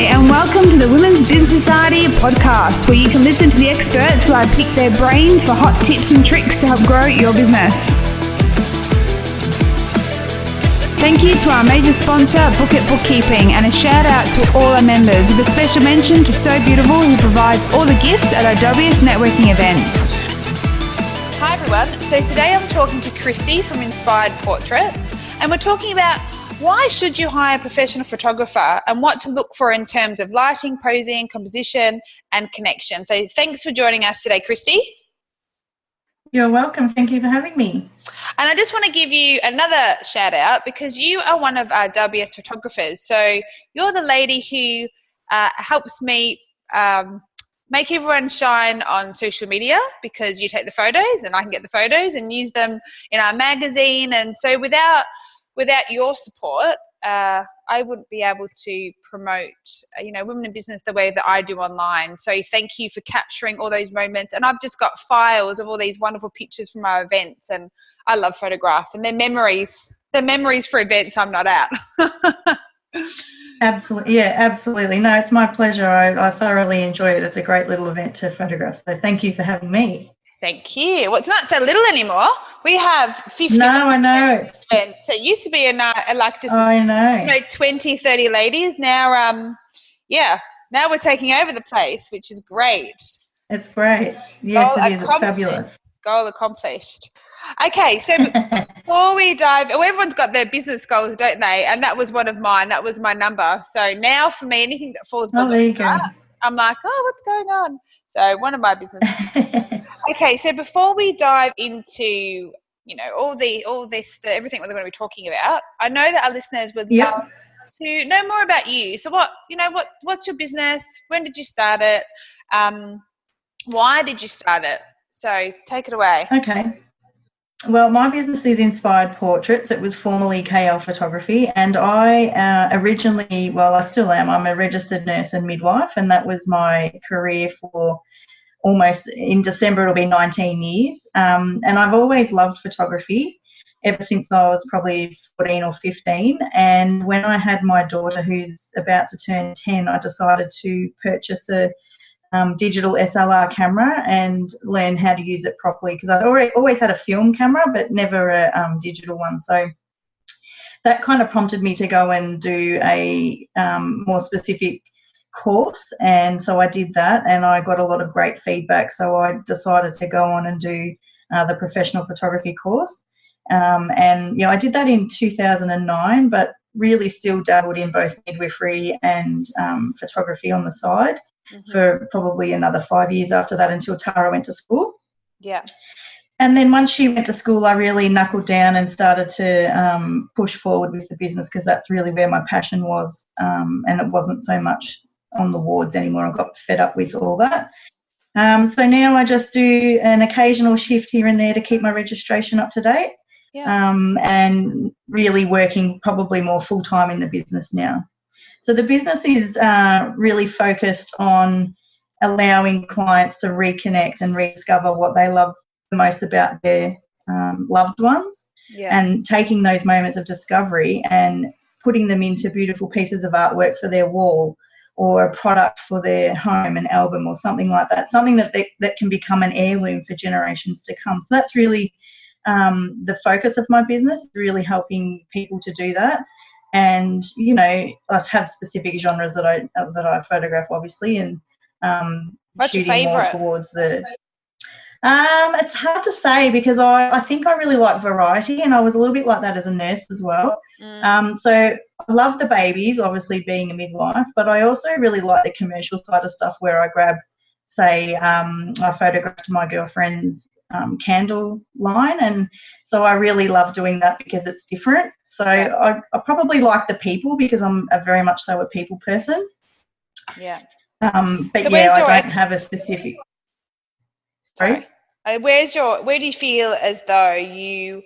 Hi, and welcome to the Women's Business Society podcast, where you can listen to the experts while I pick their brains for hot tips and tricks to help grow your business. Thank you to our major sponsor, Book It Bookkeeping, and a shout out to all our members, with a special mention to So Beautiful, who provides all the gifts at our WBS networking events. Hi everyone, so today I'm talking to Kristie from Inspired Portraits, and we're talking about why should you hire a professional photographer and what to look for in terms of lighting, posing, composition, and connection. So thanks for joining us today, Kristie. You're welcome. Thank you for having me. And I just want to give you another shout out because you are one of our WBS photographers. So you're the lady who helps me make everyone shine on social media, because you take the photos and I can get the photos and use them in our magazine. And so without your support, I wouldn't be able to promote, women in business the way that I do online. So thank you for capturing all those moments. And I've just got files of all these wonderful pictures from our events, and I love photograph, and they're memories for events I'm not at. Absolutely. Yeah, absolutely. No, it's my pleasure. I thoroughly enjoy it. It's a great little event to photograph. So thank you for having me. Thank you. Well, it's not so little anymore. We have 50. No, I know. So it used to be I know. 20, 30 ladies. Now, now we're taking over the place, which is great. It's great. Yes, it is. It's fabulous. Goal accomplished. Okay, so before we dive, everyone's got their business goals, don't they? And that was one of mine. That was my number. So now for me, anything that falls below that, I'm like, what's going on? So one of my business. Okay, so before we dive into, everything we're going to be talking about, I know that our listeners would love to know more about you. So what's your business? When did you start it? Why did you start it? So take it away. Okay. Well, my business is Inspired Portraits. It was formerly KL Photography, and I originally, I still am, I'm a registered nurse and midwife, and that was my career for almost, in December it'll be 19 years. And I've always loved photography ever since I was probably 14 or 15. And when I had my daughter, who's about to turn 10, I decided to purchase a digital SLR camera and learn how to use it properly, because I'd always had a film camera but never a digital one. So that kind of prompted me to go and do a more specific course, and so I did that, and I got a lot of great feedback, so I decided to go on and do the professional photography course. I did that in 2009, but really still dabbled in both midwifery and photography on the side for probably another 5 years after that, until Tara went to school. Yeah. And then once she went to school, I really knuckled down and started to push forward with the business, because that's really where my passion was, and it wasn't so much on the wards anymore. I got fed up with all that. So now I just do an occasional shift here and there to keep my registration up to date, and really working probably more full-time in the business now. So the business is really focused on allowing clients to reconnect and rediscover what they love the most about their loved ones, and taking those moments of discovery and putting them into beautiful pieces of artwork for their wall, or a product for their home, an album or something like that, something that can become an heirloom for generations to come. So that's really the focus of my business, really helping people to do that. And, I have specific genres that I photograph, obviously, and what's shooting your favorite? more towards the... It's hard to say, because I think I really like variety, and I was a little bit like that as a nurse as well. So I love the babies, obviously being a midwife, but I also really like the commercial side of stuff, where I grab, say, I photographed my girlfriend's candle line, and so I really love doing that because it's different. So I probably like the people, because I'm very much so a people person. Yeah. But so I don't have a specific... Sorry? Where do you feel as though you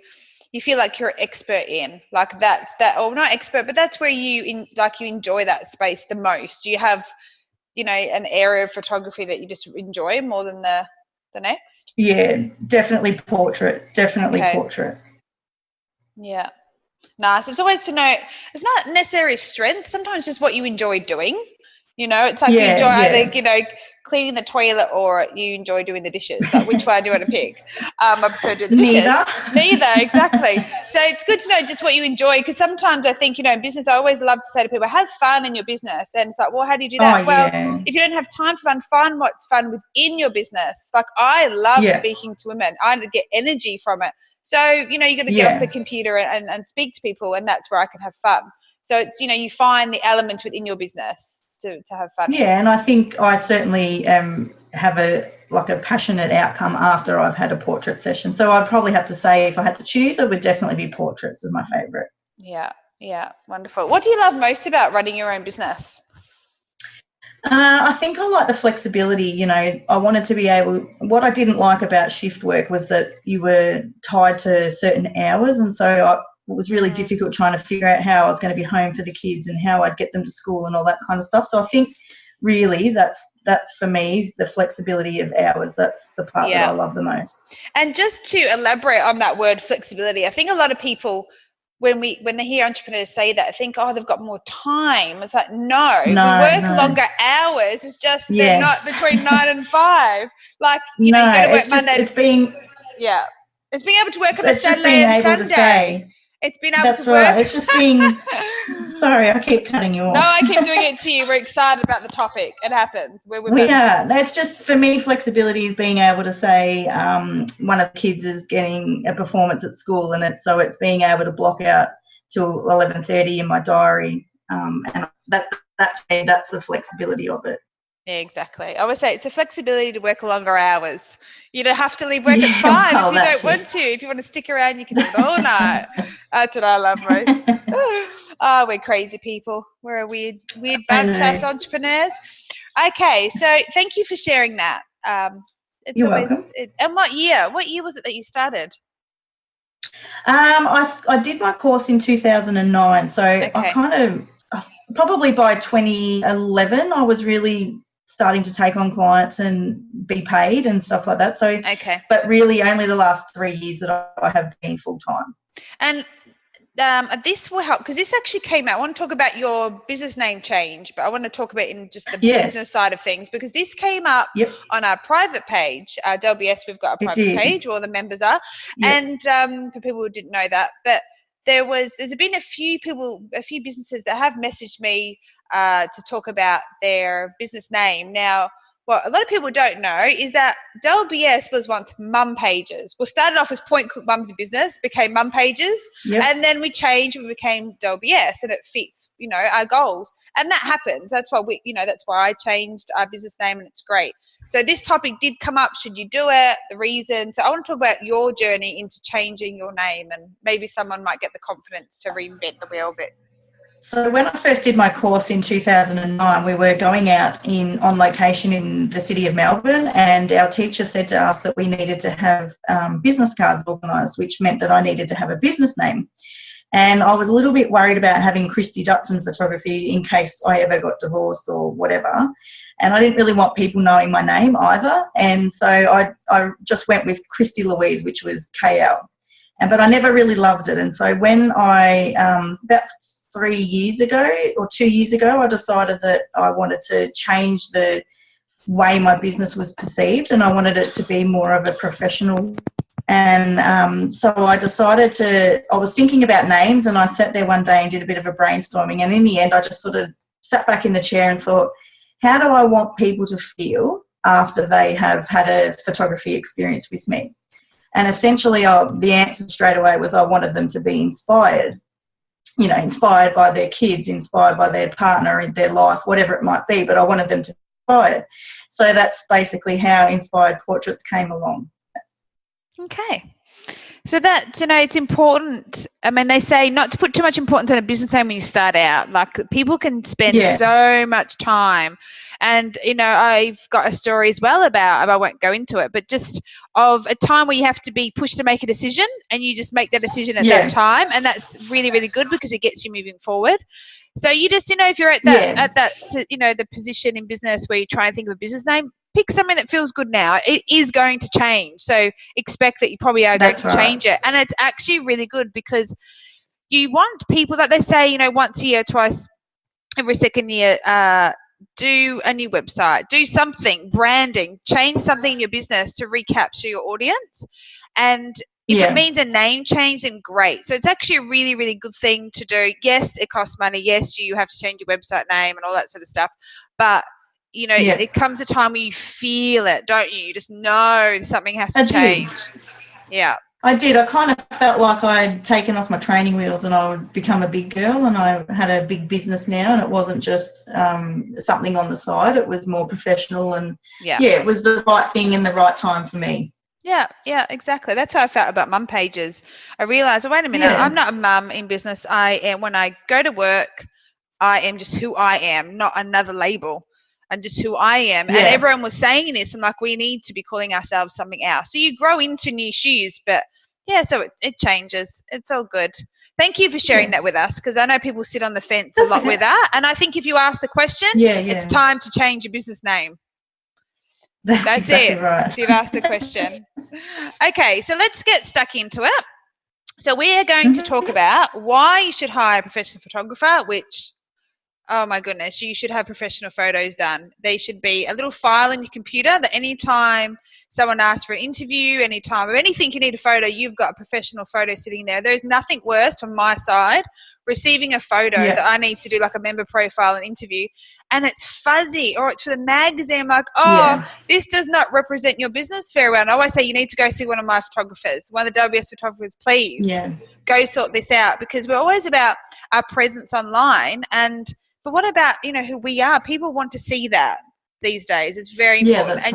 feel like you're expert in, like or not expert, but that's where you enjoy that space the most? Do you have, an area of photography that you just enjoy more than the next? Yeah, definitely portrait. Portrait. Yeah. Nice. It's always to know, it's not necessarily strength, sometimes just what you enjoy doing. You know, it's like you enjoy either, you know, cleaning the toilet or you enjoy doing the dishes. Like, which one do you want to pick? I prefer doing the dishes. Neither, exactly. So it's good to know just what you enjoy, because sometimes I think, you know, in business, I always love to say to people, have fun in your business. And it's like, well, how do you do that? If you don't have time for fun, find what's fun within your business. Like, I love speaking to women. I get energy from it. So, you know, you got to get off the computer and speak to people, and that's where I can have fun. So it's, you know, you find the elements within your business to have fun. Yeah, and I think I certainly have a passionate outcome after I've had a portrait session. So I'd probably have to say, if I had to choose, it would definitely be portraits as my favourite. Yeah, wonderful. What do you love most about running your own business? I think I like the flexibility. You know, I wanted to be able, what I didn't like about shift work was that you were tied to certain hours, and so it was really difficult trying to figure out how I was going to be home for the kids and how I'd get them to school and all that kind of stuff. So I think really that's for me, the flexibility of hours. That's the part that I love the most. And just to elaborate on that word flexibility, I think a lot of people, when they hear entrepreneurs say that, I think, oh, they've got more time. It's like, no, we work longer hours. It's just they're not between 9 and 5. Like, you know, you got to work Monday. It's being able to work on a Saturday and Sunday. It's been able to work. That's right. It's just being. Sorry, I keep cutting you off. No, I keep doing it to you. We're excited about the topic. It happens. We are. It's just, for me, flexibility is being able to say one of the kids is getting a performance at school, and it's being able to block out till 11:30 in my diary, and that's the flexibility of it. Yeah, exactly. I always say it's a flexibility to work longer hours. You don't have to leave work at 5 if you don't want to. If you want to stick around, you can do it all night. That's what I love most. Oh, we're crazy people. We're a weird bunch, us entrepreneurs. Okay, so thank you for sharing that. You're welcome. And what year was it that you started? I did my course in 2009, so I probably by 2011 I was really starting to take on clients and be paid and stuff like that. So, but really only the last 3 years that I have been full time. And this will help, because this actually came out. I want to talk about your business name change, but I want to talk about in just the business side of things, because this came up on our private page. WBS, we've got a private page where all the members are. And for people who didn't know that, but there's been a few businesses that have messaged me to talk about their business name. Now, what a lot of people don't know is that WBS was once Mum Pages. We started off as Point Cook Mums in Business, became Mum Pages, and then we changed and we became WBS, and it fits, you know, our goals. And that happens. That's why that's why I changed our business name, and it's great. So this topic did come up. Should you do it? The reason. So I want to talk about your journey into changing your name, and maybe someone might get the confidence to reinvent the wheel a bit. So when I first did my course in 2009, we were going out on location in the city of Melbourne, and our teacher said to us that we needed to have business cards organised, which meant that I needed to have a business name. And I was a little bit worried about having Kristie Dutson Photography in case I ever got divorced or whatever. And I didn't really want people knowing my name either. And so I just went with Kristie Louise, which was KL. But I never really loved it. And so when I, about 3 years ago or 2 years ago, I decided that I wanted to change the way my business was perceived, and I wanted it to be more of a professional. And so I decided I was thinking about names, and I sat there one day and did a bit of a brainstorming, and in the end I just sort of sat back in the chair and thought, how do I want people to feel after they have had a photography experience with me? And essentially the answer straight away was I wanted them to be inspired. You know, inspired by their kids, inspired by their partner in their life, whatever it might be, but I wanted them to be inspired. So that's basically how Inspired Portraits came along. Okay. So that, you know, it's important. I mean, they say not to put too much importance on a business name when you start out. Like, people can spend so much time. And, you know, I've got a story as well about, I won't go into it, but just of a time where you have to be pushed to make a decision, and you just make that decision at that time. And that's really, really good, because it gets you moving forward. So you just, you know, if you're at that, you know, the position in business where you try and think of a business name, pick something that feels good now. It is going to change. So expect that you probably are going to change it. And it's actually really good, because you want people that they say, you know, once a year, twice every second year, do a new website, do something, branding, change something in your business to recapture your audience. And if it means a name change, then great. So it's actually a really, really good thing to do. Yes, it costs money. Yes, you have to change your website name and all that sort of stuff. But, you know, it comes a time where you feel it, don't you? You just know something has to change. Yeah. I did. I kind of felt like I'd taken off my training wheels and I would become a big girl, and I had a big business now, and it wasn't just something on the side. It was more professional, and it was the right thing in the right time for me. Yeah, exactly. That's how I felt about mum pages. I realised, wait a minute, I'm not a mum in business. I am, when I go to work, I am just who I am, not another label. And just who I am. And everyone was saying this, and like, we need to be calling ourselves something else. So you grow into new shoes, but so it changes. It's all good. Thank you for sharing that with us, because I know people sit on the fence a lot with that. And I think if you ask the question, it's time to change your business name. That's exactly it. Right. If you've asked the question. Okay, so let's get stuck into it. So we are going to talk about why you should hire a professional photographer, which, oh my goodness, you should have professional photos done. They should be a little file in your computer that anytime someone asks for an interview, anytime of anything you need a photo, you've got a professional photo sitting there. There's nothing worse from my side, receiving a photo that I need to do like a member profile and interview, and it's fuzzy, or it's for the magazine. I'm like, this does not represent your business very well. And I always say, you need to go see one of my photographers, one of the WBS photographers, please. Go sort this out, because we're always about our presence online, but what about, you know, who we are? People want to see that these days. It's very important.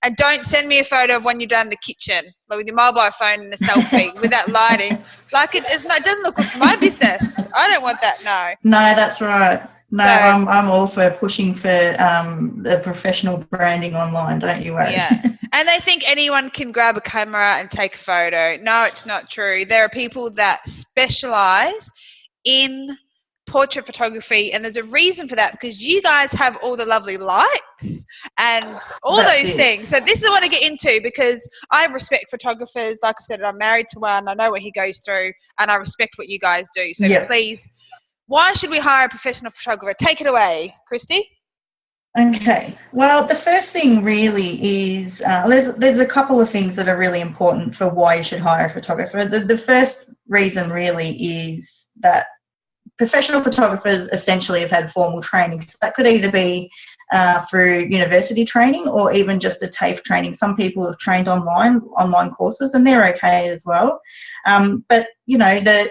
And don't send me a photo of when you're done in the kitchen, like with your mobile phone and a selfie with that lighting. Like, it doesn't look good for my business. I don't want that. No, that's right. No, I'm all for pushing for the professional branding online. Don't you worry. Yeah, and they think anyone can grab a camera and take a photo. No, it's not true. There are people that specialize in portrait photography, and there's a reason for that, because you guys have all the lovely lights and all those things. So this is what I want to get into, because I respect photographers. Like I said, I'm married to one. I know what he goes through, and I respect what you guys do. So please, why should we hire a professional photographer? Take it away, Kristie. Okay. Well, the first thing really is there's a couple of things that are really important for why you should hire a photographer. The first reason really is that professional photographers essentially have had formal training. So that could either be through university training or even just a TAFE training. Some people have trained online courses, and they're okay as well. But, you know, the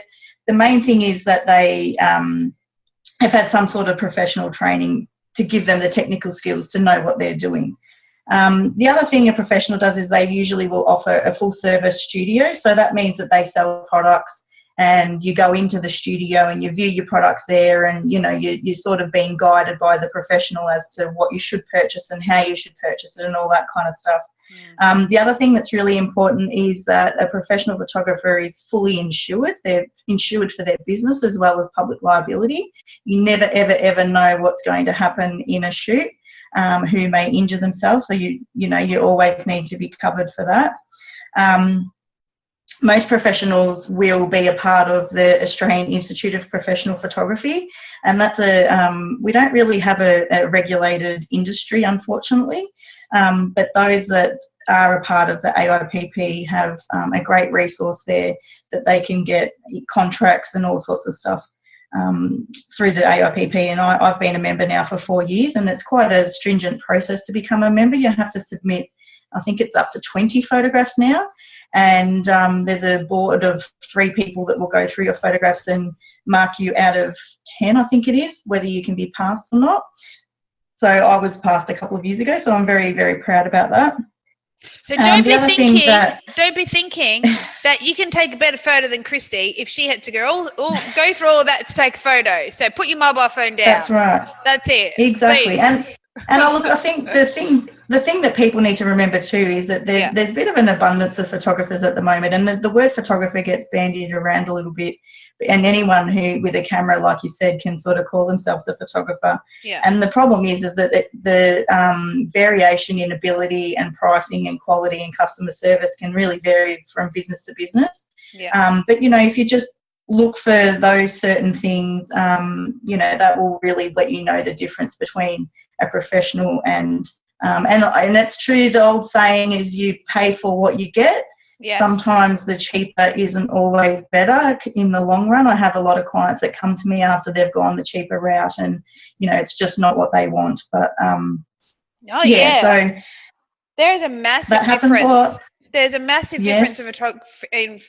main thing is that they have had some sort of professional training to give them the technical skills to know what they're doing. The other thing a professional does is they usually will offer a full service studio. So that means that they sell products, and you go into the studio and you view your products there, and you know you're sort of being guided by the professional as to what you should purchase and how you should purchase it and all that kind of stuff. The other thing that's really important is that a professional photographer is fully insured. They're insured for their business as well as public liability. You never ever ever know what's going to happen in a shoot, who may injure themselves, so you always need to be covered for that. Most professionals will be a part of the Australian Institute of Professional Photography, and that's we don't really have a regulated industry, unfortunately, but those that are a part of the AIPP have a great resource there that they can get contracts and all sorts of stuff through the AIPP. And I've been a member now for 4 years, and it's quite a stringent process to become a member. You have to submit, I think it's up to 20 photographs now, and there's a board of 3 people that will go through your photographs and mark you out of 10, I think it is, whether you can be passed or not. So I was passed a couple of years ago, so I'm very, very proud about that. So don't be thinking that you can take a better photo than Kristie if she had to go through all that to take a photo. So put your mobile phone down. That's right. That's it. Exactly. Please. And I think the thing that people need to remember too is that there's a bit of an abundance of photographers at the moment, and the word photographer gets bandied around a little bit, and anyone who with a camera, like you said, can sort of call themselves a photographer. Yeah. And the problem is that the variation in ability and pricing and quality and customer service can really vary from business to business. Yeah. But if you just look for those certain things, that will really let you know the difference between a professional. And it's true, the old saying is you pay for what you get. Yes. Sometimes the cheaper isn't always better in the long run. I have a lot of clients that come to me after they've gone the cheaper route, and it's just not what they want. But so there's a massive difference. There's a massive difference in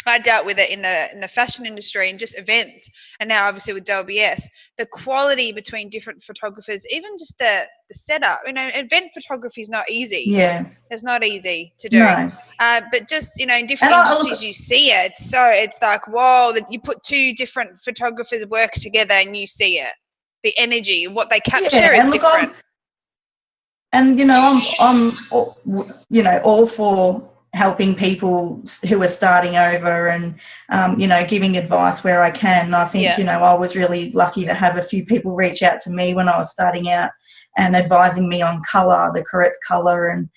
I dealt with it in the fashion industry and just events, and now obviously with WBS, the quality between different photographers, even just the setup. Event photography is not easy. Yeah, it's not easy to do. No. But just in different industries, you see it. So it's like, whoa, that you put two different photographers work together and you see it. The energy, what they capture is different. I'm all for helping people who are starting over and, giving advice where I can. I think, I was really lucky to have a few people reach out to me when I was starting out and advising me on colour, the correct colour. And,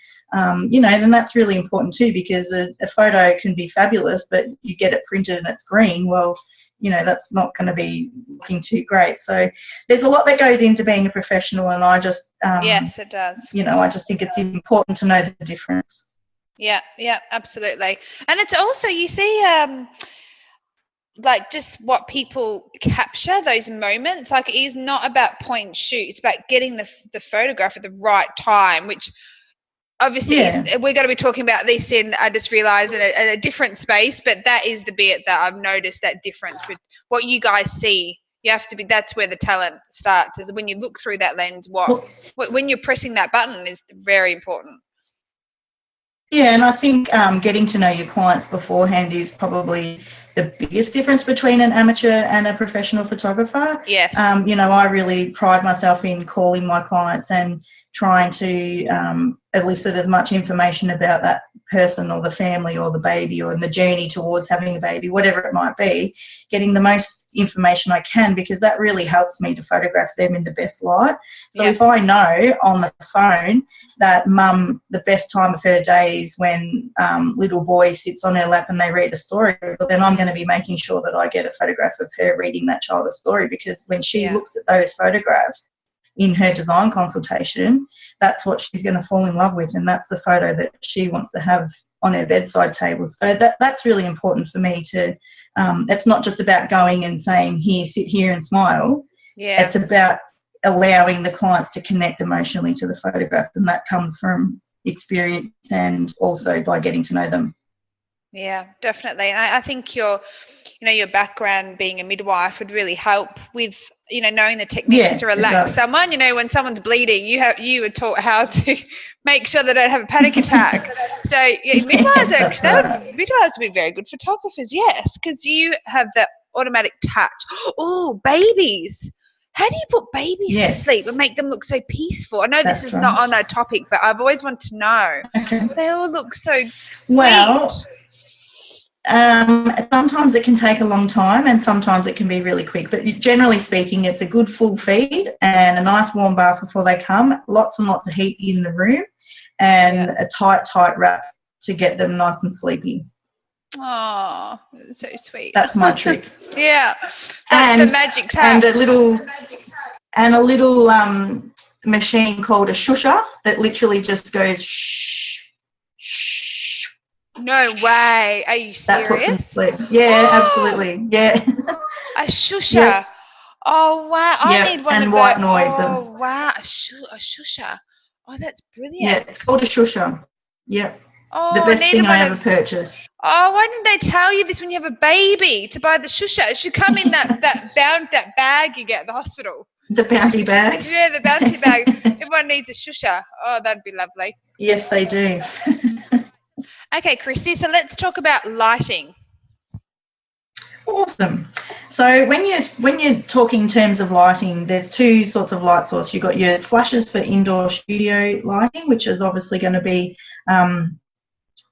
then that's really important too, because a photo can be fabulous, but you get it printed and it's green. Well, that's not going to be looking too great. So there's a lot that goes into being a professional, and I just, yes, it does. I just think it's important to know the difference. Yeah, absolutely. And it's also, you see, like just what people capture, those moments. Like, it is not about point and shoot. It's about getting the photograph at the right time, which obviously we're going to be talking about this in, I just realised, in a different space, but that is the bit that I've noticed, that difference with what you guys see. You have to be, that's where the talent starts, is when you look through that lens, when you're pressing that button is very important. Yeah, and I think getting to know your clients beforehand is probably the biggest difference between an amateur and a professional photographer. Yes. I really pride myself in calling my clients and trying to elicit as much information about that person or the family or the baby or in the journey towards having a baby, whatever it might be, getting the most information I can, because that really helps me to photograph them in the best light. So if I know on the phone that mum, the best time of her day is when little boy sits on her lap and they read a story, well, then I'm going to be making sure that I get a photograph of her reading that child a story, because when she looks at those photographs in her design consultation, that's what she's going to fall in love with, and that's the photo that she wants to have on her bedside table. So that's really important for me to, it's not just about going and saying, here, sit here and smile. Yeah. It's about allowing the clients to connect emotionally to the photograph, and that comes from experience and also by getting to know them. Yeah, definitely. And I think your background being a midwife would really help with, knowing the techniques to relax someone. When someone's bleeding, you were taught how to make sure they don't have a panic attack. So midwives would be very good photographers, yes, because you have that automatic touch. Oh, babies. How do you put babies to sleep and make them look so peaceful? I know this is not on our topic, but I've always wanted to know. Okay. They all look so sweet. Well, sometimes it can take a long time and sometimes it can be really quick, but generally speaking, it's a good full feed and a nice warm bath before they come, lots and lots of heat in the room, and a tight wrap to get them nice and sleepy. Oh, so sweet. That's my trick. Yeah, that's the magic touch. And a little machine called a shusher that literally just goes shh, shh. No way. Are you serious? That puts them to sleep. Yeah, absolutely. Yeah. A shusher. Yeah. Oh, wow. I need one and of white those. noise. Oh, wow. A shusher. Oh, that's brilliant. Yeah, it's called a shusher. Yep. Oh, the best thing I ever purchased. Oh, why didn't they tell you this when you have a baby to buy the shusher? It should come in that bag you get at the hospital. The bounty bag? Yeah, the bounty bag. Everyone needs a shusher. Oh, that'd be lovely. Yes, they do. Okay, Kristie, so let's talk about lighting. Awesome. So when you're talking in terms of lighting, there's two sorts of light source. You've got your flashes for indoor studio lighting, which is obviously going to be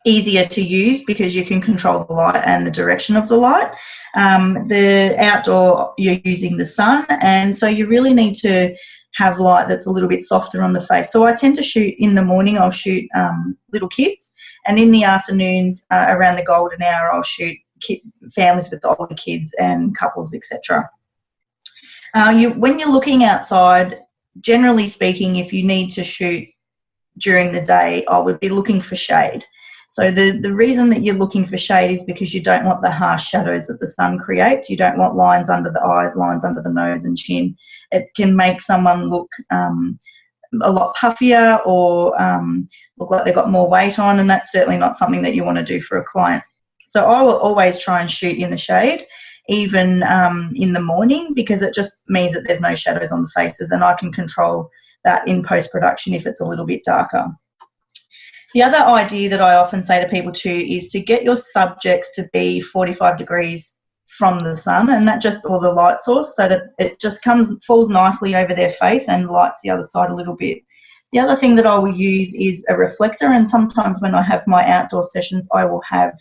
easier to use because you can control the light and the direction of the light. The outdoor, you're using the sun, and so you really need to have light that's a little bit softer on the face. So I tend to shoot in the morning, I'll shoot little kids, and in the afternoons around the golden hour I'll shoot families with older kids and couples, etc. When you're looking outside, generally speaking, if you need to shoot during the day, I would be looking for shade. So the reason that you're looking for shade is because you don't want the harsh shadows that the sun creates. You don't want lines under the eyes, lines under the nose and chin. It can make someone look a lot puffier or look like they've got more weight on, and that's certainly not something that you want to do for a client. So I will always try and shoot in the shade, even in the morning, because it just means that there's no shadows on the faces, and I can control that in post-production if it's a little bit darker. The other idea that I often say to people too is to get your subjects to be 45 degrees from the sun, and that just, or the light source, so that it just falls nicely over their face and lights the other side a little bit. The other thing that I will use is a reflector, and sometimes when I have my outdoor sessions, I will have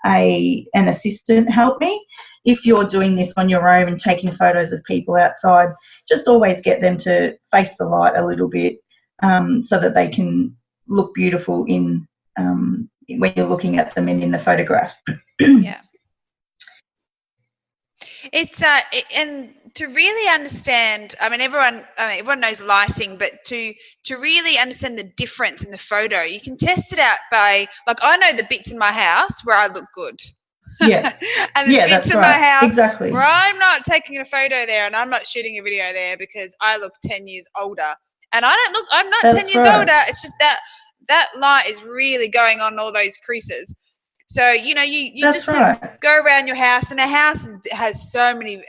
an assistant help me. If you're doing this on your own and taking photos of people outside, just always get them to face the light a little bit so that they can look beautiful in when you're looking at them in the photograph. Yeah. It's and to really understand, I mean, everyone knows lighting, but to really understand the difference in the photo, you can test it out by, like, I know the bits in my house where I look good. Yeah. And the bits in my house exactly. where I'm not taking a photo there and I'm not shooting a video there because I look 10 years older. And I'm not 10 years older. It's just that light is really going on all those creases. So, you know, you just sort of go around your house, and a house has so many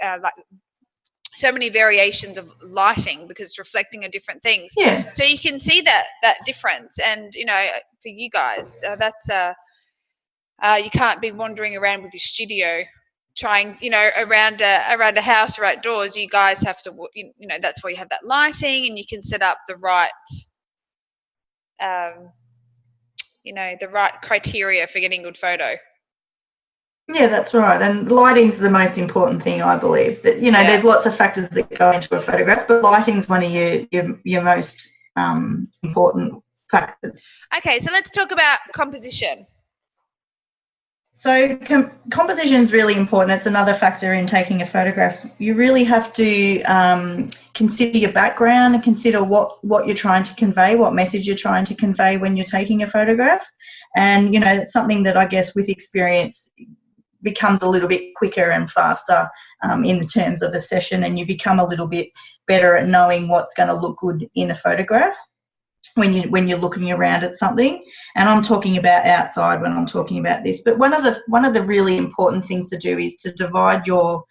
so many variations of lighting because it's reflecting on different things. Yeah. So you can see that difference. And, you know, for you guys, that's you can't be wandering around with your studio trying, you know, around a house or outdoors. You guys have to, you know, that's why you have that lighting, and you can set up the right you know, the right criteria for getting good photo. Yeah, that's right. And lighting's the most important thing, I believe. That, you know, there's lots of factors that go into a photograph, but lighting's one of your most important factors. Okay, so let's talk about composition. So composition is really important. It's another factor in taking a photograph. You really have to consider your background and consider what you're trying to convey, what message you're trying to convey when you're taking a photograph. And, you know, it's something that I guess with experience becomes a little bit quicker and faster in the terms of a session, and you become a little bit better at knowing what's going to look good in a photograph when you're looking around at something. And I'm talking about outside when I'm talking about this. But one of the really important things to do is to divide your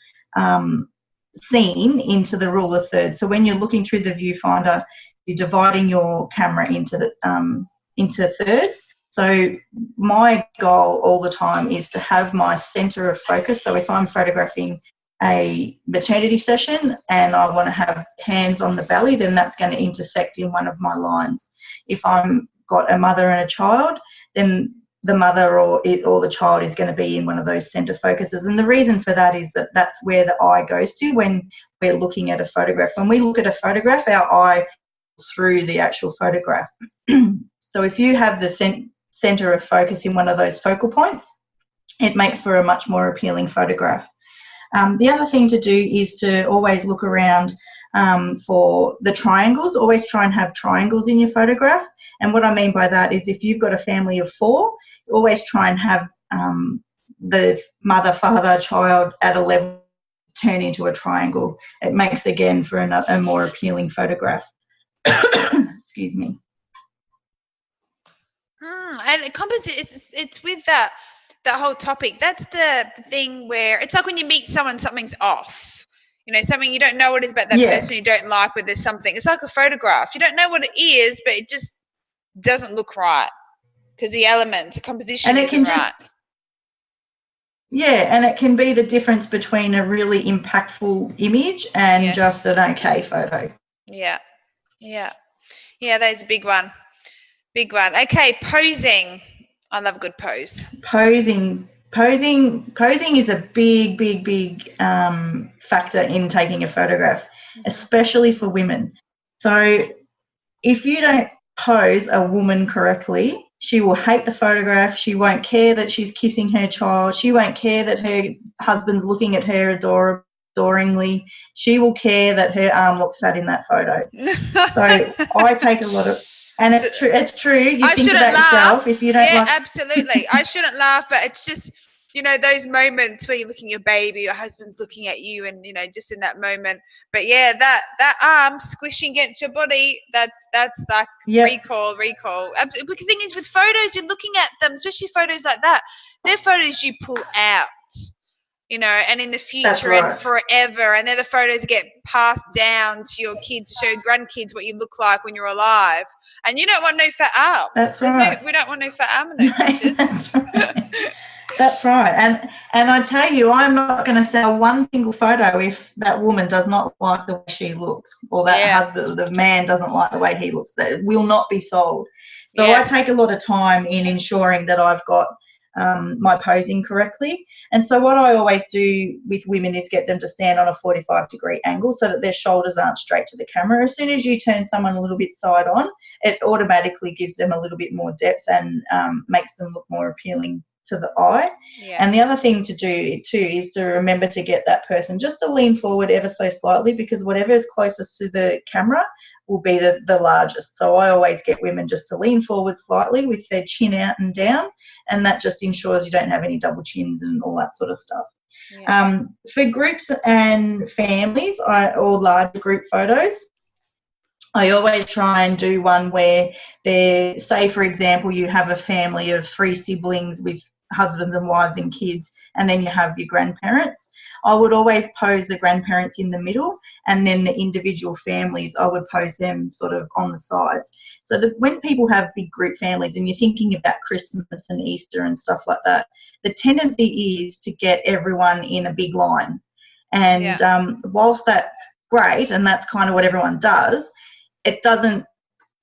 scene into the rule of thirds. So when you're looking through the viewfinder, you're dividing your camera into thirds. So my goal all the time is to have my center of focus. So if I'm photographing a maternity session and I want to have hands on the belly, then that's going to intersect in one of my lines. If I'm got a mother and a child, then the mother or the child is going to be in one of those center focuses. And the reason for that is that that's where the eye goes to when we're looking at a photograph. When we look at a photograph, our eye goes through the actual photograph. So if you have the center of focus in one of those focal points, it makes for a much more appealing photograph. The other thing to do is to always look around for the triangles. Always try and have triangles in your photograph. And what I mean by that is if you've got a family of 4, always try and have the mother, father, child at a level turn into a triangle. It makes, again, for a more appealing photograph. Excuse me. And it's with that whole topic. That's the thing where it's like when you meet someone, something's off. You know, something you don't know what it is about that person you don't like, but there's something. It's like a photograph. You don't know what it is, but it just doesn't look right because the elements, the composition isn't right. Yeah, and it can be the difference between a really impactful image and just an okay photo. Yeah, that's a big one. Okay, posing. I love a good pose. Posing is a big factor in taking a photograph, especially for women. So if you don't pose a woman correctly, she will hate the photograph. She won't care that she's kissing her child. She won't care that her husband's looking at her adorable. adoringly. She will care that her arm looks fat in that photo. So I take a lot of, and it's true. It's true. You think about yourself. If you don't like, absolutely. I shouldn't laugh, but it's just, those moments where you're looking at your baby, your husband's looking at you, and just in that moment. But yeah, that arm squishing against your body, that's like recall. But the thing is, with photos, you're looking at them, especially photos like that. They're photos you pull out. And in the future and forever. And they're the photos that get passed down to your kids to show your grandkids what you look like when you're alive. And you don't want no fat arm. That's right. We don't want no fat arm in those pictures. That's right. That's right. And I tell you, I'm not going to sell one single photo if that woman does not like the way she looks, or that husband, the man doesn't like the way he looks. That will not be sold. So I take a lot of time in ensuring that I've got my posing correctly. And so what I always do with women is get them to stand on a 45-degree angle so that their shoulders aren't straight to the camera. As soon as you turn someone a little bit side on, it automatically gives them a little bit more depth and makes them look more appealing to the eye. Yes. And the other thing to do too is to remember to get that person just to lean forward ever so slightly, because whatever is closest to the camera will be the largest. So I always get women just to lean forward slightly with their chin out and down, and that just ensures you don't have any double chins and all that sort of stuff. Yeah. For groups and families or large group photos, I always try and do one where say, for example, you have a family of 3 siblings with husbands and wives and kids, and then you have your grandparents. I would always pose the grandparents in the middle, and then the individual families, I would pose them sort of on the sides. So that when people have big group families and you're thinking about Christmas and Easter and stuff like that, the tendency is to get everyone in a big line. And whilst that's great, and that's kind of what everyone does, it doesn't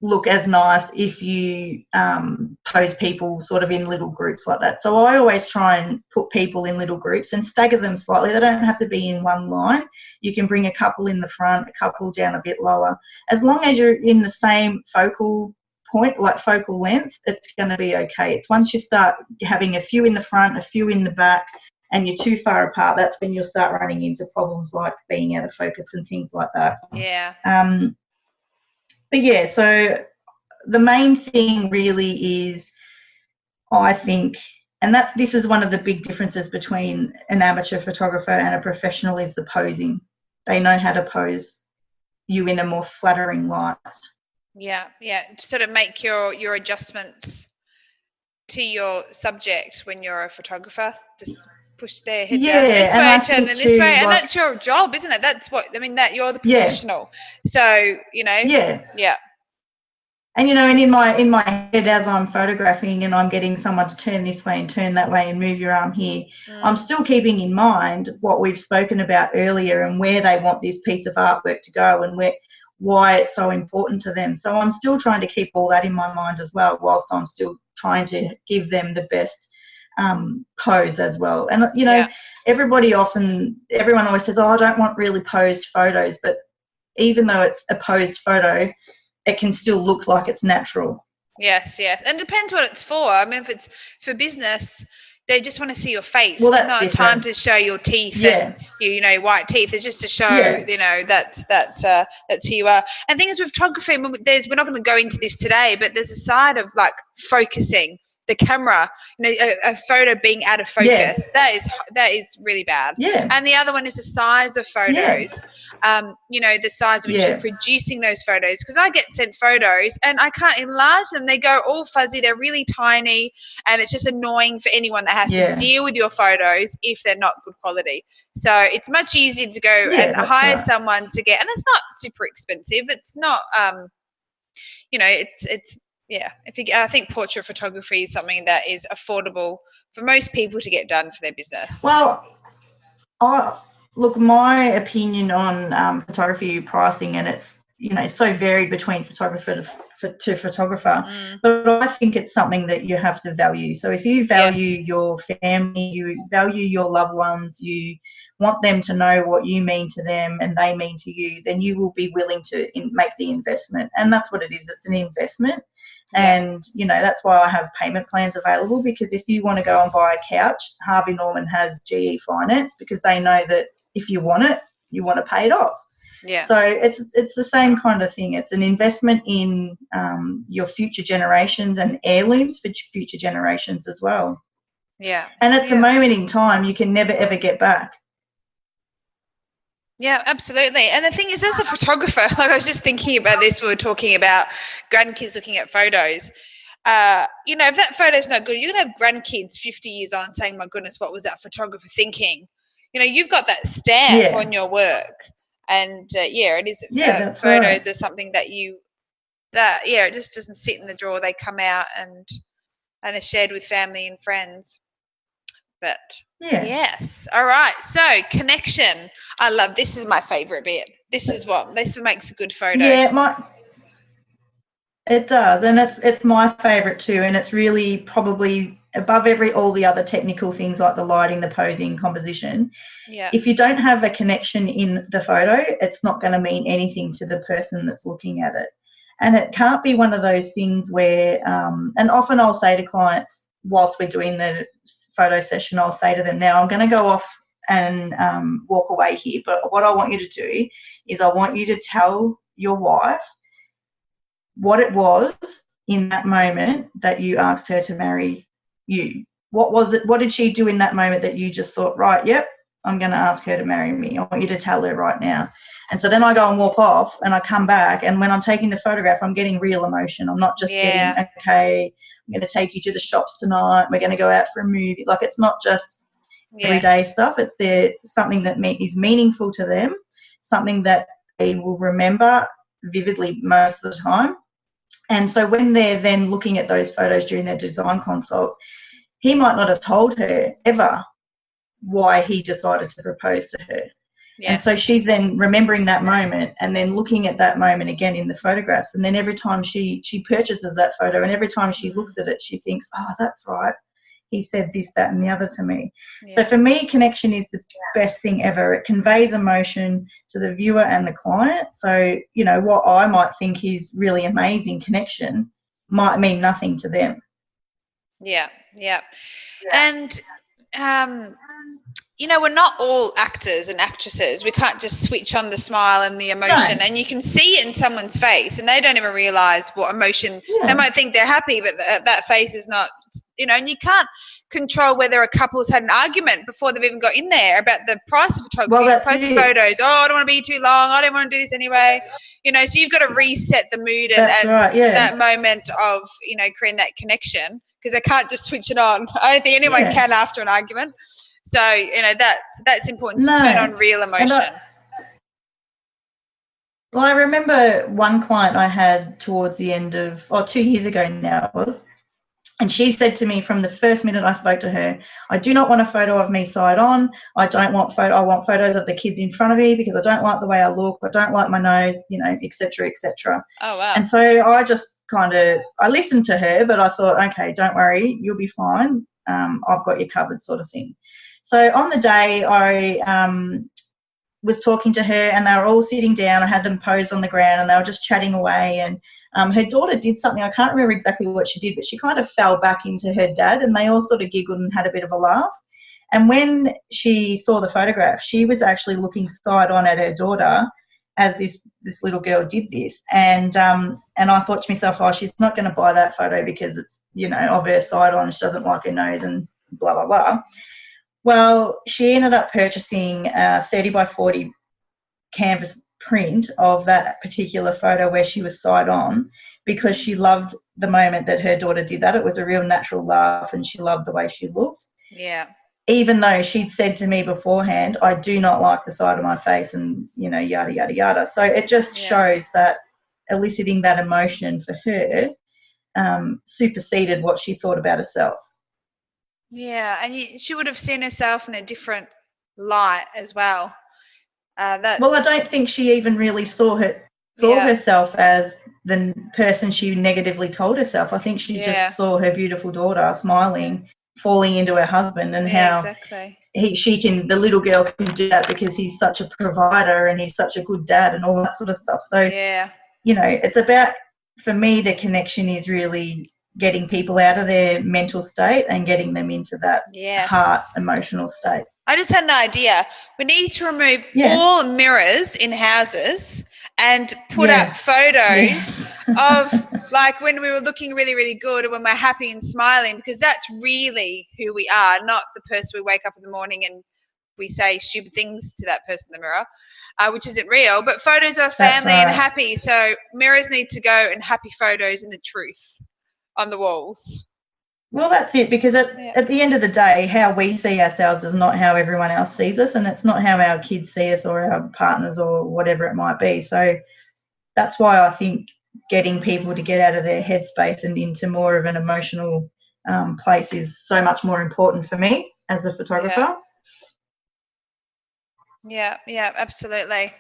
look as nice if you pose people sort of in little groups like that. So I always try and put people in little groups and stagger them slightly. They don't have to be in one line. You can bring a couple in the front, a couple down a bit lower. As long as you're in the same focal point, like focal length, it's going to be okay. It's once you start having a few in the front, a few in the back, and you're too far apart, that's when you'll start running into problems like being out of focus and things like that. Yeah. But yeah, so the main thing really is, I think, and this is one of the big differences between an amateur photographer and a professional, is the posing. They know how to pose you in a more flattering light. Yeah, sort of make your adjustments to your subject when you're a photographer. Just push their head down this way, turn them this way, and that's your job, isn't it? That's what I mean. That you're the professional. So Yeah. And and in my head, as I'm photographing and I'm getting someone to turn this way and turn that way and move your arm here, I'm still keeping in mind what we've spoken about earlier and where they want this piece of artwork to go and why it's so important to them. So I'm still trying to keep all that in my mind as well, whilst I'm still trying to give them the best pose as well. And everyone always says, I don't want really posed photos, but even though it's a posed photo, it can still look like it's natural. Yes. And it depends what it's for. I mean, if it's for business, they just want to see your face. Well, it's not different. Time to show your teeth and white teeth. It's just to show that's who you are. And things with photography, we're not going to go into this today, but there's a side of like focusing the camera, a photo being out of focus. That is really bad. And the other one is the size of photos. The size which you're producing those photos, because I get sent photos and I can't enlarge them. They go all fuzzy, they're really tiny, and it's just annoying for anyone that has to deal with your photos if they're not good quality. So it's much easier to go and hire someone to get, and it's not super expensive. It's not I think portrait photography is something that is affordable for most people to get done for their business. Well, look, my opinion on photography pricing, and it's so varied between photographer to photographer, but I think it's something that you have to value. So if you value your family, you value your loved ones, you want them to know what you mean to them and they mean to you, then you will be willing to make the investment. And that's what it is. It's an investment. And, that's why I have payment plans available, because if you want to go and buy a couch, Harvey Norman has GE Finance, because they know that if you want it, you want to pay it off. Yeah. So it's the same kind of thing. It's an investment in your future generations and heirlooms for future generations as well. Yeah. And it's a moment in time you can never, ever get back. Yeah, absolutely. And the thing is, as a photographer, like I was just thinking about this, we were talking about grandkids looking at photos. You know, if that photo's not good, you're going to have grandkids 50 years on saying, my goodness, what was that photographer thinking? You know, you've got that stamp on your work. And, it is. That's photos right. are something that it just doesn't sit in the drawer. They come out and are shared with family and friends. But yes. All right. So connection. I love, this is my favorite bit. This makes a good photo. Yeah, it does. And it's my favorite too. And it's really probably above all the other technical things like the lighting, the posing, composition. Yeah. If you don't have a connection in the photo, it's not going to mean anything to the person that's looking at it. And it can't be one of those things where, and often I'll say to clients whilst we're doing the photo session, I'll say to them, now I'm going to go off and walk away here, but what I want you to do is I want you to tell your wife what it was in that moment that you asked her to marry you. What was it? What did she do in that moment that you just thought, right, yep, I'm going to ask her to marry me. I want you to tell her right now. And so then I go and walk off and I come back, and when I'm taking the photograph, I'm getting real emotion. I'm not just getting, okay, I'm going to take you to the shops tonight, we're going to go out for a movie. Like, it's not just everyday stuff. It's something that is meaningful to them, something that they will remember vividly most of the time. And so when they're then looking at those photos during their design consult, he might not have told her ever why he decided to propose to her. Yes. And so she's then remembering that moment and then looking at that moment again in the photographs. And then every time she purchases that photo and every time she looks at it, she thinks, oh, that's right. He said this, that, and the other to me. Yeah. So for me, connection is the best thing ever. It conveys emotion to the viewer and the client. So, you know, what I might think is really amazing connection might mean nothing to them. Yeah. And, you know, we're not all actors and actresses. We can't just switch on the smile and the emotion. No. And you can see it in someone's face and they don't even realise what emotion. Yeah. They might think they're happy, but that face is not, you know, and you can't control whether a couple's had an argument before they've even got in there about the price of photography. Well, post photos. Oh, I don't want to be too long. I don't want to do this anyway. You know, so you've got to reset the mood and that moment of, you know, creating that connection, because they can't just switch it on. I don't think anyone can after an argument. So, you know, that's important to turn on real emotion. I remember one client I had towards the end of, 2 years ago now it was, and she said to me from the first minute I spoke to her, I do not want a photo of me side on. I want photos of the kids in front of me because I don't like the way I look. I don't like my nose, you know, et cetera, et cetera. Oh, wow. And so I just I listened to her, but I thought, okay, don't worry, you'll be fine. I've got you covered, sort of thing. So on the day I was talking to her and they were all sitting down. I had them posed on the ground and they were just chatting away, and her daughter did something. I can't remember exactly what she did, but she kind of fell back into her dad and they all sort of giggled and had a bit of a laugh. And when she saw the photograph, she was actually looking side on at her daughter as this little girl did this. And I thought to myself, oh, she's not going to buy that photo because it's, you know, of her side on. She doesn't like her nose and blah, blah, blah. Well, she ended up purchasing a 30 by 40 canvas print of that particular photo where she was side on, because she loved the moment that her daughter did that. It was a real natural laugh and she loved the way she looked. Yeah. Even though she'd said to me beforehand, I do not like the side of my face and, you know, yada, yada, yada. So it just shows that eliciting that emotion for her superseded what she thought about herself. Yeah, and she would have seen herself in a different light as well. Well, I don't think she even really saw herself as the person she negatively told herself. I think she just saw her beautiful daughter smiling, falling into her husband, and how the little girl can do that because he's such a provider and he's such a good dad and all that sort of stuff. So, you know, it's about, for me, the connection is really getting people out of their mental state and getting them into that heart emotional state. I just had an idea. We need to remove all mirrors in houses and put up photos of like when we were looking really, really good and when we're happy and smiling, because that's really who we are, not the person we wake up in the morning and we say stupid things to that person in the mirror, which isn't real, but photos of family and happy. So mirrors need to go and happy photos and the truth on the walls. Well, that's it, because at the end of the day, how we see ourselves is not how everyone else sees us, and it's not how our kids see us or our partners or whatever it might be. So that's why I think getting people to get out of their headspace and into more of an emotional place is so much more important for me as a photographer. Yeah, absolutely.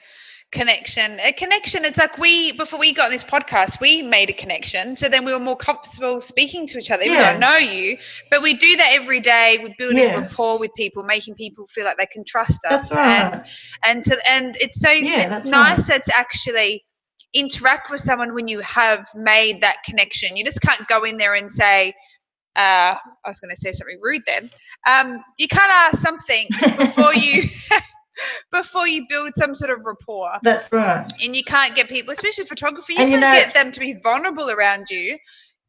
Connection. A connection, it's like before we got on this podcast, we made a connection. So then we were more comfortable speaking to each other, even though I know you. But we do that every day. We're building rapport with people, making people feel like they can trust us. That's right. And it's so it's nicer to actually interact with someone when you have made that connection. You just can't go in there and say, I was going to say something rude then. You can't ask something before you before you build some sort of rapport. That's right. And you can't get people, especially photography, you can't get them to be vulnerable around you,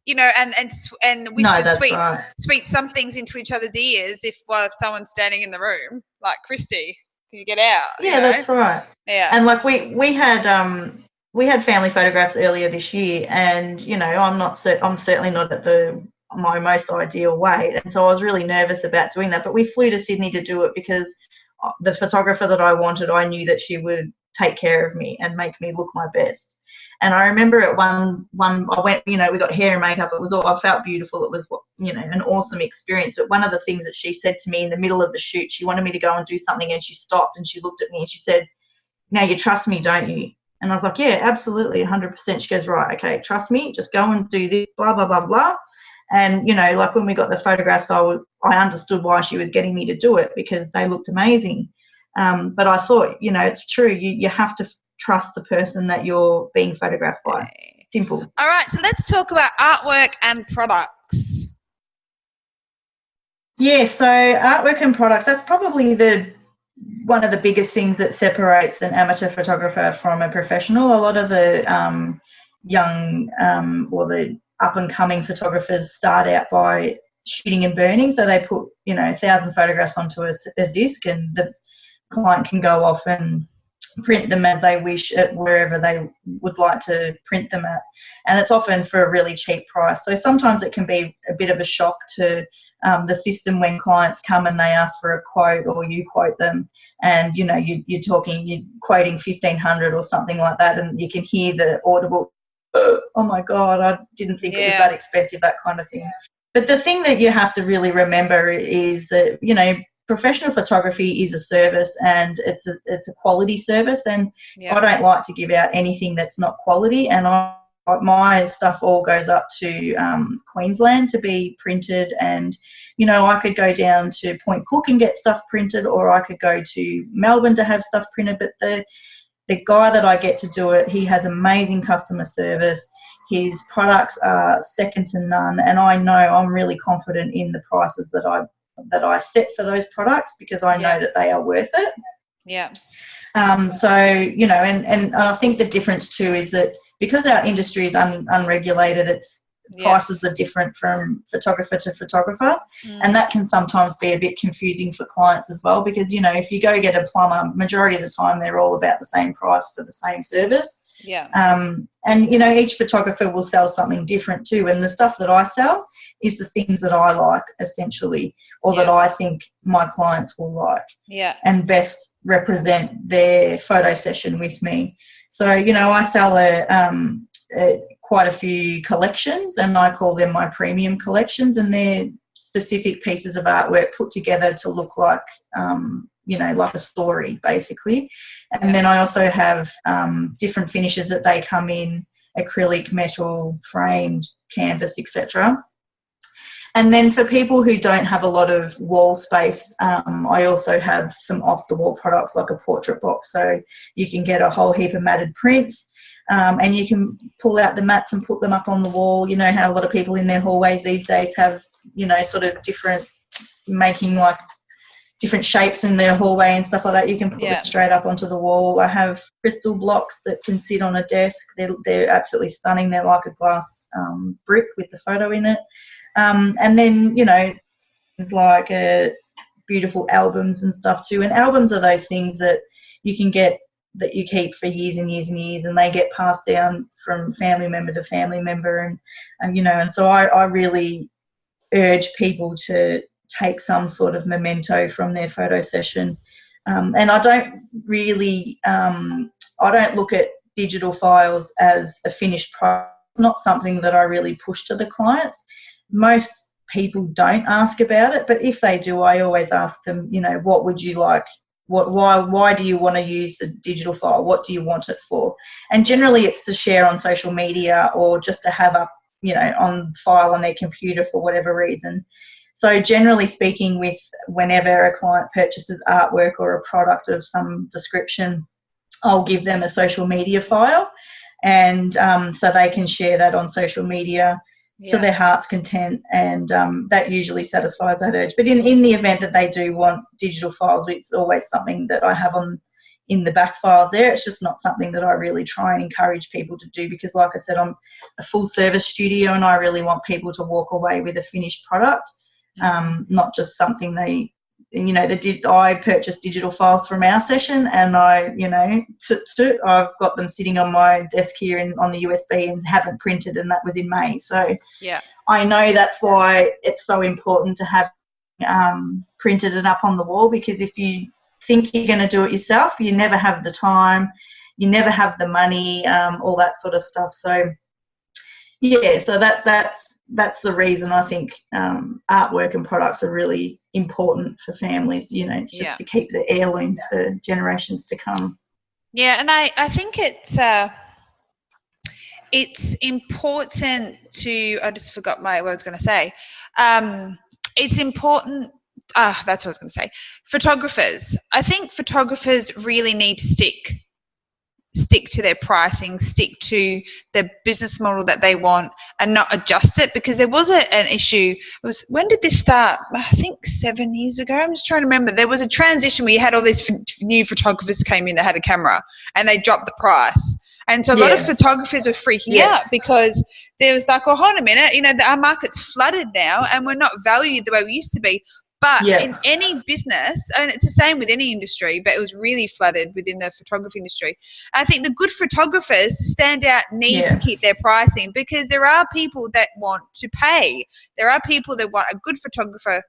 and whisper sweet somethings into each other's ears if someone's standing in the room, like, Kristie, can you get out? That's right. Yeah. And like we had family photographs earlier this year, and I'm certainly not at my most ideal weight, and so I was really nervous about doing that. But we flew to Sydney to do it because the photographer that I wanted, I knew that she would take care of me and make me look my best. And I remember at one I went, we got hair and makeup. I felt beautiful. It was, an awesome experience. But one of the things that she said to me in the middle of the shoot, she wanted me to go and do something, and she stopped and she looked at me and she said, "Now you trust me, don't you?" And I was like, "Yeah, absolutely, 100%. She goes, "Right, okay, trust me, just go and do this, blah, blah, blah, blah." And, like when we got the photographs, I understood why she was getting me to do it, because they looked amazing. But I thought, it's true. You have to trust the person that you're being photographed by. Simple. All right. So let's talk about artwork and products. Yeah. So artwork and products, that's probably one of the biggest things that separates an amateur photographer from a professional. A lot of the young or the up-and-coming photographers start out by shooting and burning. So they put, 1,000 photographs onto a disc, and the client can go off and print them as they wish at wherever they would like to print them at. And it's often for a really cheap price. So sometimes it can be a bit of a shock to the system when clients come and they ask for a quote, or you quote them, and, you're quoting 1,500 or something like that, and you can hear the audible, "Oh my God, I didn't think it was that expensive," that kind of thing. But the thing that you have to really remember is that, professional photography is a service, and it's a quality service, and I don't like to give out anything that's not quality. And my stuff all goes up to Queensland to be printed, and I could go down to Point Cook and get stuff printed, or I could go to Melbourne to have stuff printed. But the guy that I get to do it, he has amazing customer service. His products are second to none, and I know I'm really confident in the prices that I set for those products, because I know that they are worth it. Yeah. So, and I think the difference too is that because our industry is unregulated, prices are different from photographer to photographer, and that can sometimes be a bit confusing for clients as well, because, if you go get a plumber, majority of the time they're all about the same price for the same service. Yeah. And, each photographer will sell something different too, and the stuff that I sell is the things that I like, essentially, or that I think my clients will like, and best represent their photo session with me. So, I sell quite a few collections, and I call them my premium collections, and they're specific pieces of artwork put together to look like, like a story, basically. And then I also have different finishes that they come in: acrylic, metal, framed, canvas, etc. And then for people who don't have a lot of wall space, I also have some off-the-wall products like a portrait box. So you can get a whole heap of matted prints, and you can pull out the mats and put them up on the wall. You know how a lot of people in their hallways these days have, sort of different, making like different shapes in their hallway and stuff like that. You can put it straight up onto the wall. I have crystal blocks that can sit on a desk. They're absolutely stunning. They're like a glass brick with the photo in it. And then, you know, things like beautiful albums and stuff too. And albums are those things that you can get, that you keep for years and years and years, and they get passed down from family member to family member. And you know, and so I really urge people to take some sort of memento from their photo session. And I don't really, I don't look at digital files as a finished product. Not something that I really push to the clients. Most people don't ask about it, but if they do, I always ask them, you know, what would you like? Why do you want to use the digital file? What do you want it for? And generally it's to share on social media or just to have up, you know, on file on their computer for whatever reason. So generally speaking, whenever a client purchases artwork or a product of some description, I'll give them a social media file, and so they can share that on social media to their heart's content, and that usually satisfies that urge. But in the event that they do want digital files, it's always something that I have in the back files there. It's just not something that I really try and encourage people to do, because like I said, I'm a full service studio and I really want people to walk away with a finished product, not just something they, you know, I purchased digital files from our session, and I, you know, I've got them sitting on my desk here on the USB and haven't printed, and that was in May. So I know that's why it's so important to have printed it up on the wall, because if you think you're going to do it yourself, you never have the time, you never have the money, all that sort of stuff. So yeah, so that's the reason I think artwork and products are really important for families. You know, it's just to keep the heirlooms for generations to come. Yeah, and I think it's important to, I just forgot what I was going to say. It's important, that's what I was going to say. Photographers. I think photographers really need to stick to their pricing, stick to the business model that they want, and not adjust it, because there was an issue. It was, when did this start? I think 7 years ago. I'm just trying to remember. There was a transition where you had all these new photographers came in that had a camera, and they dropped the price. And so a lot of photographers were freaking out, because there was like, oh, hold a minute, you know, our market's flooded now and we're not valued the way we used to be. But in any business, and it's the same with any industry, but it was really flooded within the photography industry. I think the good photographers to stand out need to keep their pricing, because there are people that want to pay. There are people that want a good photographer,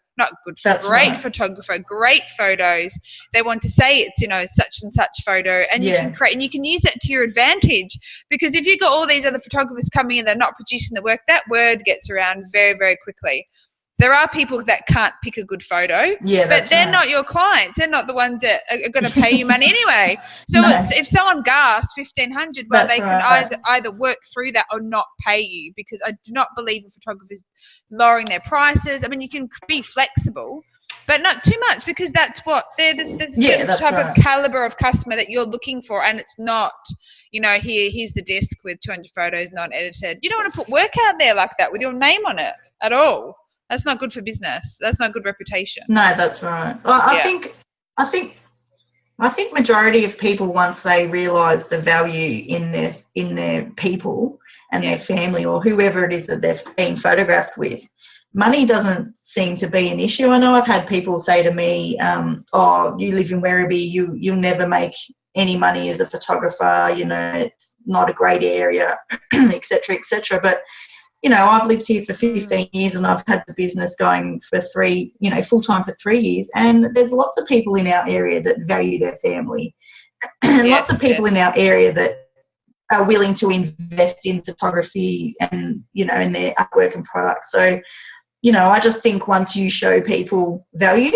great photographer, great photos. They want to say it's, you know, such and such photo, and you can create, and you can use that to your advantage, because if you've got all these other photographers coming in, they're not producing the work, that word gets around very, very quickly. There are people that can't pick a good photo, but they're not your clients. They're not the ones that are going to pay you money anyway. So if someone gasps $1,500, well, they can either work through that or not pay you, because I do not believe in photographers lowering their prices. I mean, you can be flexible, but not too much, because that's what there's a certain type of caliber of customer that you're looking for, and it's not, you know, here's the disc with 200 photos not edited. You don't want to put work out there like that with your name on it at all. That's not good for business. That's not good reputation. No, that's right. Well, I think majority of people, once they realise the value in their people and their family, or whoever it is that they're being photographed with, money doesn't seem to be an issue. I know I've had people say to me, "Oh, you live in Werribee, you'll never make any money as a photographer. You know, it's not a great area, etc., etc." But you know, I've lived here for 15 years and I've had the business going for full-time for 3 years, and there's lots of people in our area that value their family, and lots of people in our area that are willing to invest in photography and, you know, in their artwork and products. So, you know, I just think once you show people value,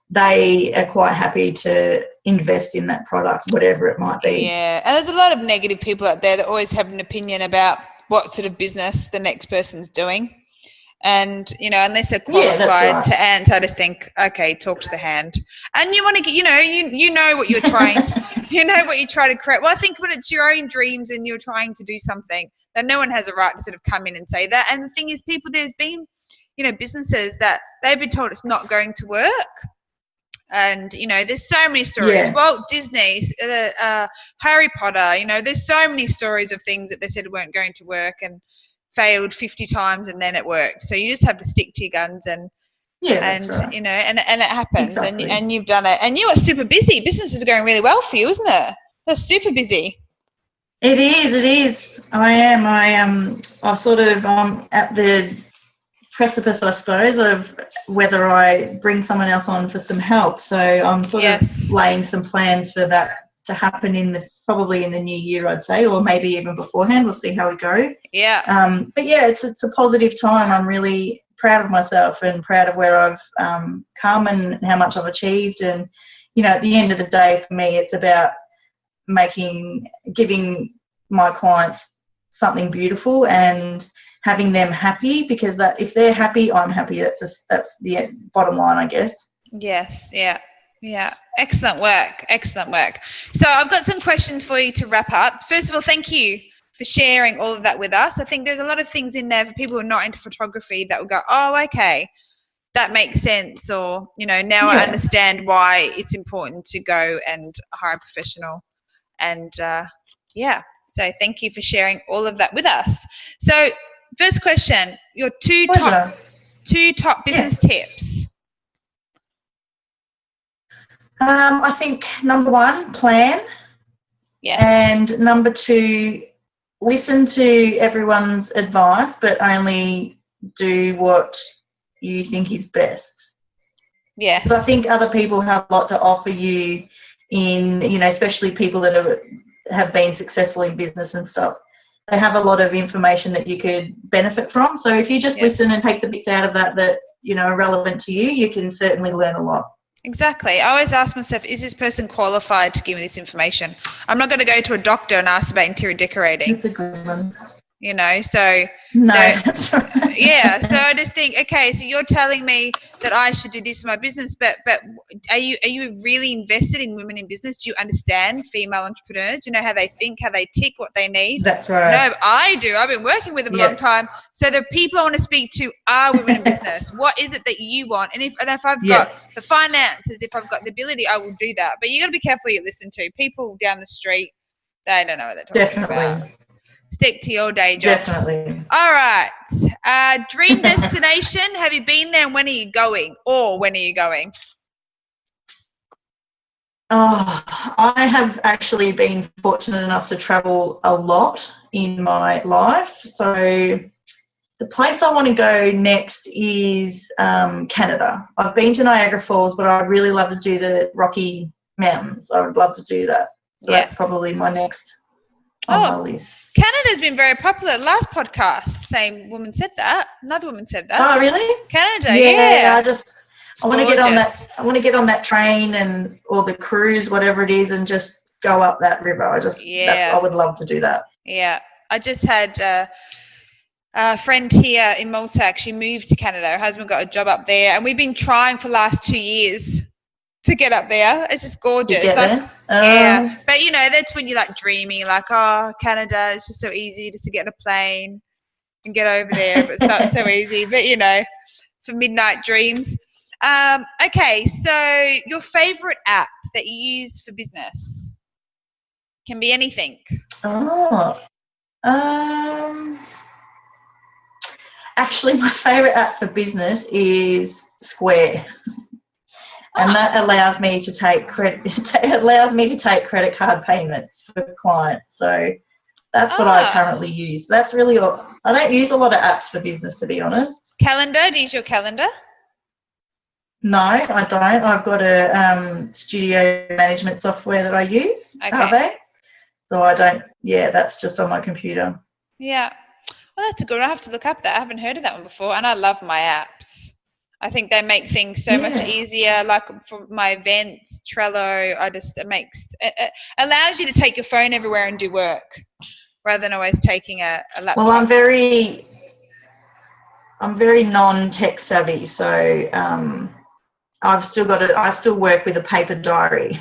they are quite happy to invest in that product, whatever it might be. Yeah, and there's a lot of negative people out there that always have an opinion about what sort of business the next person's doing, and you know, unless they're qualified to answer, I just think, okay, talk to the hand. And you want to get, you know what you're trying to, you know what you try to create. Well, I think when it's your own dreams and you're trying to do something, then no one has a right to sort of come in and say that. And the thing is, there's been, you know, businesses that they've been told it's not going to work, And, you know, there's so many stories. Yeah. Walt Disney, Harry Potter, you know, there's so many stories of things that they said weren't going to work and failed 50 times and then it worked. So you just have to stick to your guns and that's right. you know, and it happens. Exactly. And you've done it. And you are super busy. Business is going really well for you, isn't it? They're super busy. It is. I am. I've sort of at the precipice, I suppose, of whether I bring someone else on for some help. So I'm sort of laying some plans for that to happen probably in the new year, I'd say, or maybe even beforehand. We'll see how we go. Yeah. But yeah, it's a positive time. I'm really proud of myself and proud of where I've come and how much I've achieved. And, you know, at the end of the day, for me, it's about giving my clients something beautiful and having them happy, because that if they're happy, I'm happy. That's the bottom line, I guess. Yes. Yeah. Excellent work. So I've got some questions for you to wrap up. First of all, thank you for sharing all of that with us. I think there's a lot of things in there for people who are not into photography that will go, oh, okay, that makes sense. Or, you know, now I understand why it's important to go and hire a professional. And so thank you for sharing all of that with us. So first question, your two top business tips. I think number one, plan. Yes. And number two, listen to everyone's advice, but only do what you think is best. Yes. Because I think other people have a lot to offer you in, you know, especially people that have been successful in business and stuff. They have a lot of information that you could benefit from. So if you just listen and take the bits out of that, you know, are relevant to you, you can certainly learn a lot. Exactly. I always ask myself, is this person qualified to give me this information? I'm not going to go to a doctor and ask about interior decorating. That's a good one. You know, so no, that's right. Yeah, so I just think, okay, so you're telling me that I should do this in my business, but are you really invested in women in business? Do you understand female entrepreneurs? Do you know how they think, how they tick, what they need? That's right. No, I do. I've been working with them a long time. So the people I want to speak to are women in business. What is it that you want? And if I've got the finances, if I've got the ability, I will do that. But you got to be careful what you listen to. People down the street, they don't know what they're talking about. Stick to your day jobs. Definitely. All right. Dream destination. Have you been there and when are you going? Or when are you going? Oh, I have actually been fortunate enough to travel a lot in my life. So the place I want to go next is Canada. I've been to Niagara Falls, but I'd really love to do the Rocky Mountains. I would love to do that. So that's probably my next on my list. Canada's been very popular. Last podcast, same woman said that. Another woman said that. Oh, really? Canada, yeah. I want to get on that. I want to get on that train or the cruise, whatever it is, and just go up that river. I would love to do that. Yeah, I just had a friend here in Malta actually moved to Canada. Her husband got a job up there, and we've been trying for the last 2 years to get up there. It's just gorgeous. Yeah, but you know, that's when you're like dreaming, like, oh, Canada, it's just so easy just to get on a plane and get over there, but it's not so easy. But you know, for midnight dreams. Okay, so your favorite app that you use for business can be anything. Actually, my favorite app for business is Square. And that allows me to take credit card payments for clients. So that's what I currently use. That's really all. I don't use a lot of apps for business, to be honest. Calendar? Do you use your calendar? No, I don't. I've got a studio management software that I use, Survey. So I don't. Yeah, that's just on my computer. Yeah. Well, that's a good one. I have to look up that. I haven't heard of that one before, and I love my apps. I think they make things so much easier. Like for my events, Trello, it allows you to take your phone everywhere and do work rather than always taking a laptop. Well, I'm very non-tech savvy, so I still work with a paper diary.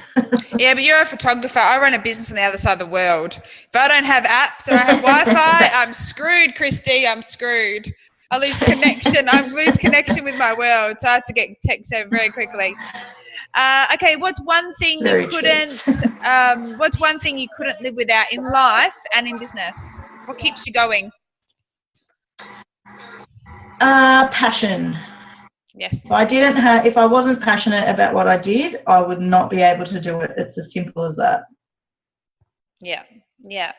Yeah, but you're a photographer. I run a business on the other side of the world. If I don't have apps or I have Wi-Fi, I'm screwed, Kristie. I'm screwed. I lose connection. I lose connection with my world. So I have to get texts over very quickly. Okay, what's one thing you couldn't live without in life and in business? What keeps you going? Passion. Yes. If I wasn't passionate about what I did, I would not be able to do it. It's as simple as that. Yeah. Yeah.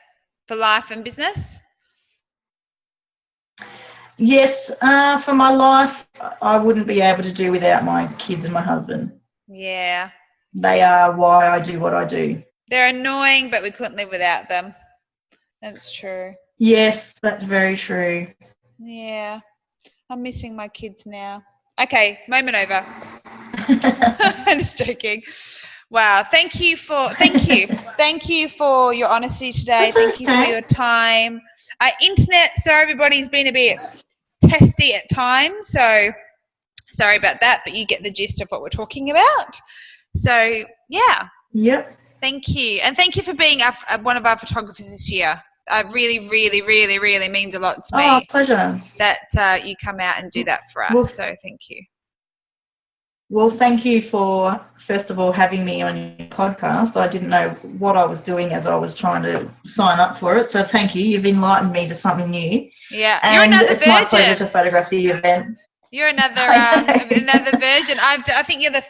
For life and business? Yes, for my life, I wouldn't be able to do without my kids and my husband. Yeah. They are why I do what I do. They're annoying, but we couldn't live without them. That's true. Yes, that's very true. Yeah. I'm missing my kids now. Okay, moment over. I'm just joking. Wow. Thank you for your honesty today. Thank you for your time. Internet, so everybody's been a bit testy at times, so sorry about that, but you get the gist of what we're talking about. So yeah. Yep. Thank you. And thank you for being one of our photographers this year. Really, really, really, really means a lot to me. Oh, pleasure. That you come out and do that for us. Well, so thank you. Well, thank you for, first of all, having me on your podcast. I didn't know what I was doing as I was trying to sign up for it. So thank you. You've enlightened me to something new. Yeah. And you're another it's virgin. My pleasure to photograph the event. You're another version. I think you're the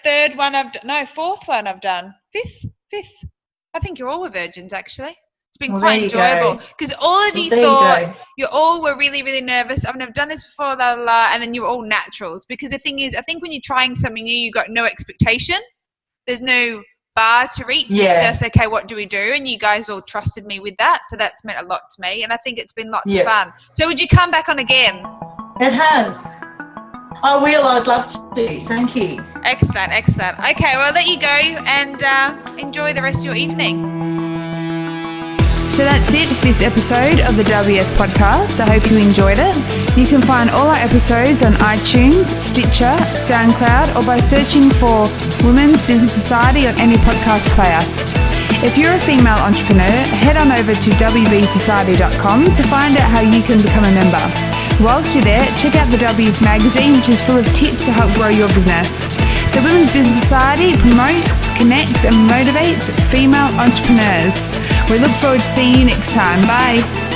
fourth one I've done. Fifth. I think you're all were virgins, actually. It's been quite enjoyable because all of you thought you all were really, really nervous. I've never done this before, and then you're all naturals. Because the thing is, I think when you're trying something new, you've got no expectation. There's no bar to reach. Yeah. It's just, okay, what do we do? And you guys all trusted me with that. So that's meant a lot to me. And I think it's been lots of fun. So would you come back on again? It has. I will. I'd love to. Thank you. Excellent. Okay, well, I'll let you go and enjoy the rest of your evening. So that's it for this episode of the WBS podcast. I hope you enjoyed it. You can find all our episodes on iTunes, Stitcher, SoundCloud, or by searching for Women's Business Society on any podcast player. If you're a female entrepreneur, head on over to WBSociety.com to find out how you can become a member. Whilst you're there, check out the WBS magazine, which is full of tips to help grow your business. The Women's Business Society promotes, connects and motivates female entrepreneurs. We look forward to seeing you next time. Bye.